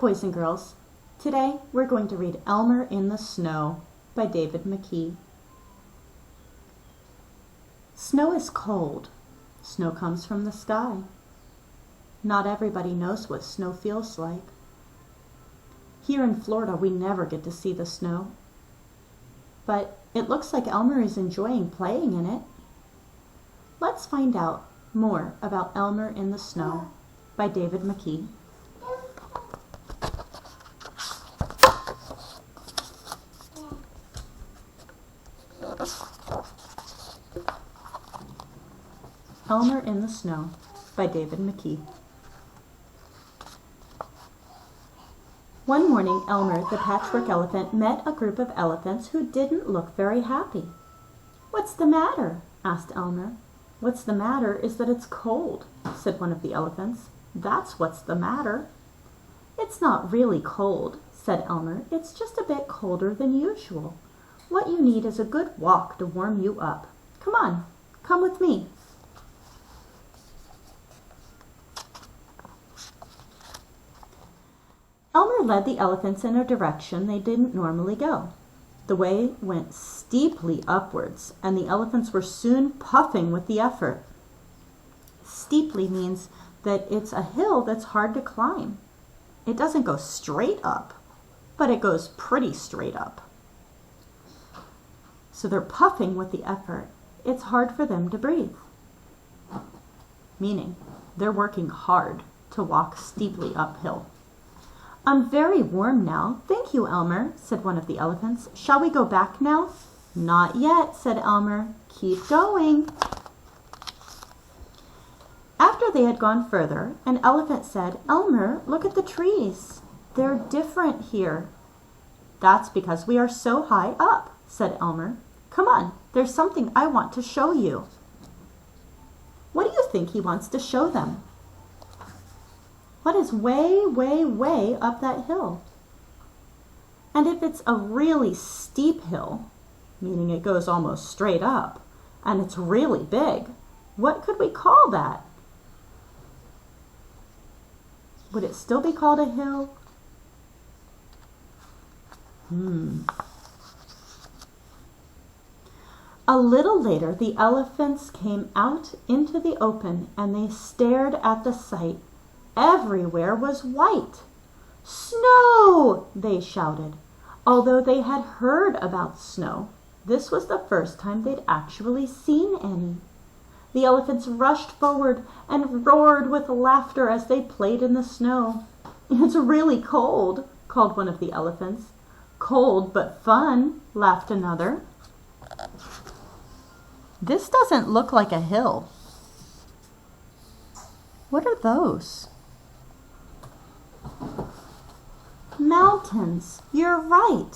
boys and girls. Today we're going to read Elmer in the Snow by David McKee. Snow is cold. Snow comes from the sky. Not everybody knows what snow feels like. Here in Florida, we never get to see the snow. But it looks like Elmer is enjoying playing in it. Let's find out more about Elmer in the Snow by David McKee. Elmer in the Snow by David McKee. One morning, Elmer, the patchwork elephant, met a group of elephants who didn't look very happy. "What's the matter?" asked Elmer. "What's the matter is that it's cold," said one of the elephants. "That's what's the matter." "It's not really cold," said Elmer. "It's just a bit colder than usual. What you need is a good walk to warm you up. Come on, come with me." Elmer led the elephants in a direction they didn't normally go. The way went steeply upwards, and the elephants were soon puffing with the effort. Steeply means that it's a hill that's hard to climb. It doesn't go straight up, but it goes pretty straight up. So they're puffing with the effort. It's hard for them to breathe. Meaning, they're working hard to walk steeply uphill. "I'm very warm now. Thank you, Elmer," said one of the elephants. "Shall we go back now?" "Not yet," said Elmer. "Keep going." After they had gone further, an elephant said, "Elmer, look at the trees. They're different here." "That's because we are so high up," said Elmer. "Come on, there's something I want to show you." What do you think he wants to show them? What is way, way, way up that hill? And if it's a really steep hill, meaning it goes almost straight up, and it's really big, what could we call that? Would it still be called a hill? A little later, the elephants came out into the open, and they stared at the sight. Everywhere was white. "Snow!" they shouted. Although they had heard about snow, this was the first time they'd actually seen any. The elephants rushed forward and roared with laughter as they played in the snow. "It's really cold," called one of the elephants. "Cold but fun," laughed another. "This doesn't look like a hill." "What are those?" "Mountains. You're right.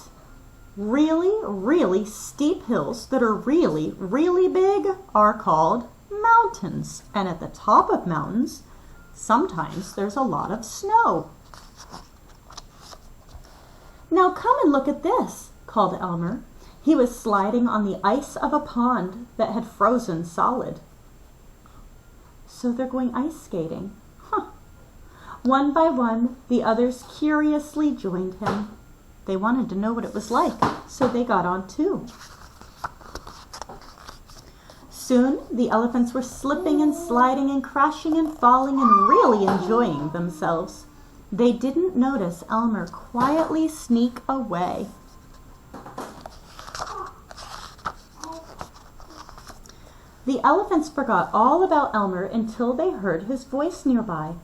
Really, really steep hills that are really, really big are called mountains. And at the top of mountains, sometimes there's a lot of snow." "Now come and look at this," called Elmer. He was sliding on the ice of a pond that had frozen solid. "So they're going ice skating. Huh." One by one, the others curiously joined him. They wanted to know what it was like, so they got on too. Soon, the elephants were slipping and sliding and crashing and falling and really enjoying themselves. They didn't notice Elmer quietly sneak away. The elephants forgot all about Elmer until they heard his voice nearby.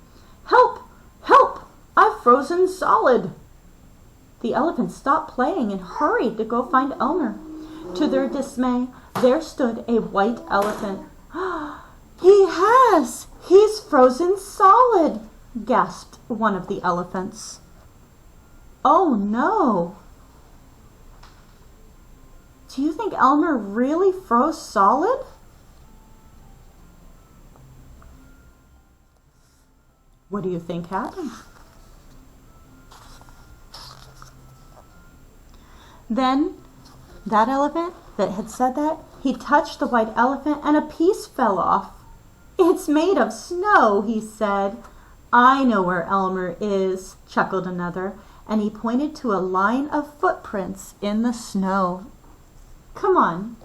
"Help! Help! I've frozen solid!" The elephants stopped playing and hurried to go find Elmer. To their dismay, there stood a white elephant. "He has! He's frozen solid!" gasped one of the elephants. "Oh no! Do you think Elmer really froze solid?" What do you think happened? Then that elephant that had said that, he touched the white elephant and a piece fell off. "It's made of snow," he said. I know where Elmer is, chuckled another, and he pointed to a line of footprints in the snow. Come on.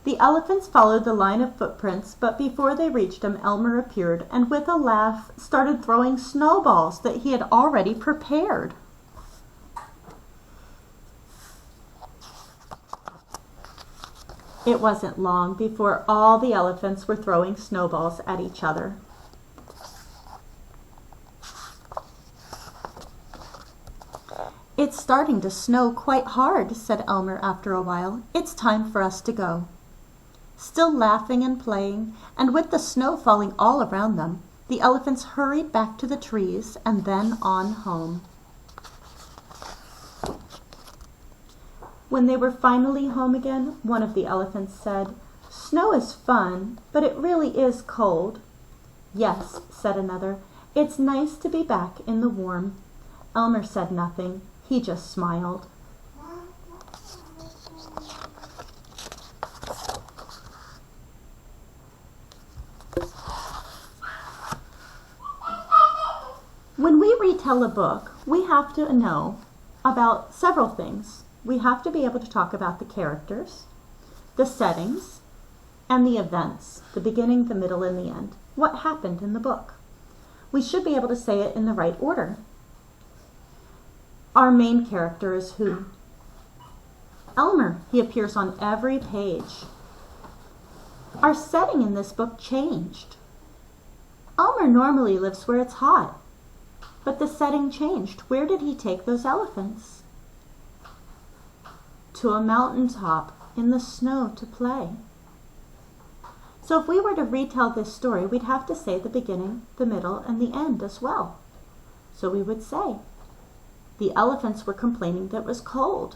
The elephants followed the line of footprints, but before they reached him, Elmer appeared and with a laugh started throwing snowballs that he had already prepared. It wasn't long before all the elephants were throwing snowballs at each other. It's starting to snow quite hard, said Elmer after a while. It's time for us to go. Still laughing and playing, and with the snow falling all around them, the elephants hurried back to the trees and then on home. When they were finally home again, one of the elephants said, "Snow is fun, but it really is cold." "Yes," said another, "it's nice to be back in the warm." Elmer said nothing. He just smiled. When we retell a book, we have to know about several things. We have to be able to talk about the characters, the settings, and the events, the beginning, the middle, and the end. What happened in the book? We should be able to say it in the right order. Our main character is who? Elmer. He appears on every page. Our setting in this book changed. Elmer normally lives where it's hot, but the setting changed. Where did he take those elephants? To a mountaintop in the snow to play. So if we were to retell this story, we'd have to say the beginning, the middle, and the end as well. So we would say, the elephants were complaining that it was cold.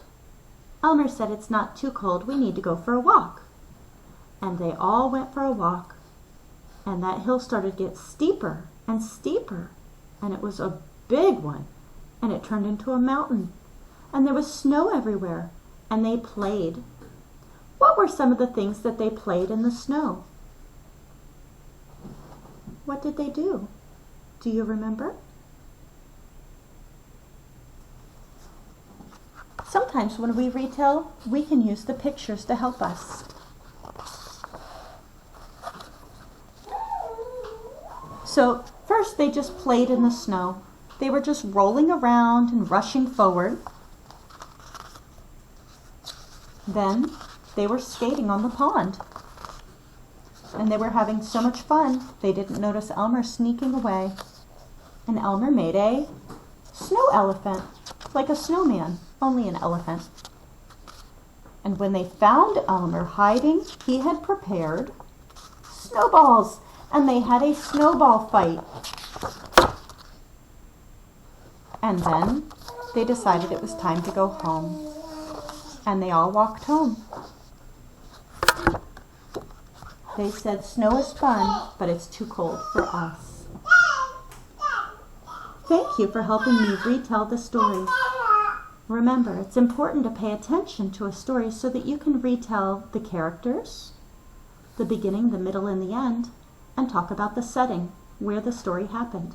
Elmer said, "It's not too cold, we need to go for a walk." And they all went for a walk, and that hill started to get steeper and steeper, and it was a big one, and it turned into a mountain, and there was snow everywhere. And they played. What were some of the things that they played in the snow? What did they do? Do you remember? Sometimes when we retell, we can use the pictures to help us. So first they just played in the snow. They were just rolling around and rushing forward. Then they were skating on the pond. And they were having so much fun, they didn't notice Elmer sneaking away. And Elmer made a snow elephant, like a snowman, only an elephant. And when they found Elmer hiding, he had prepared snowballs, and they had a snowball fight. And then they decided it was time to go home. And they all walked home. They said, "Snow is fun, but it's too cold for us." Thank you for helping me retell the story. Remember, it's important to pay attention to a story so that you can retell the characters, the beginning, the middle, and the end, and talk about the setting, where the story happened.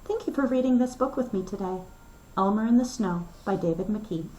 Thank you for reading this book with me today, Elmer in the Snow by David McKee.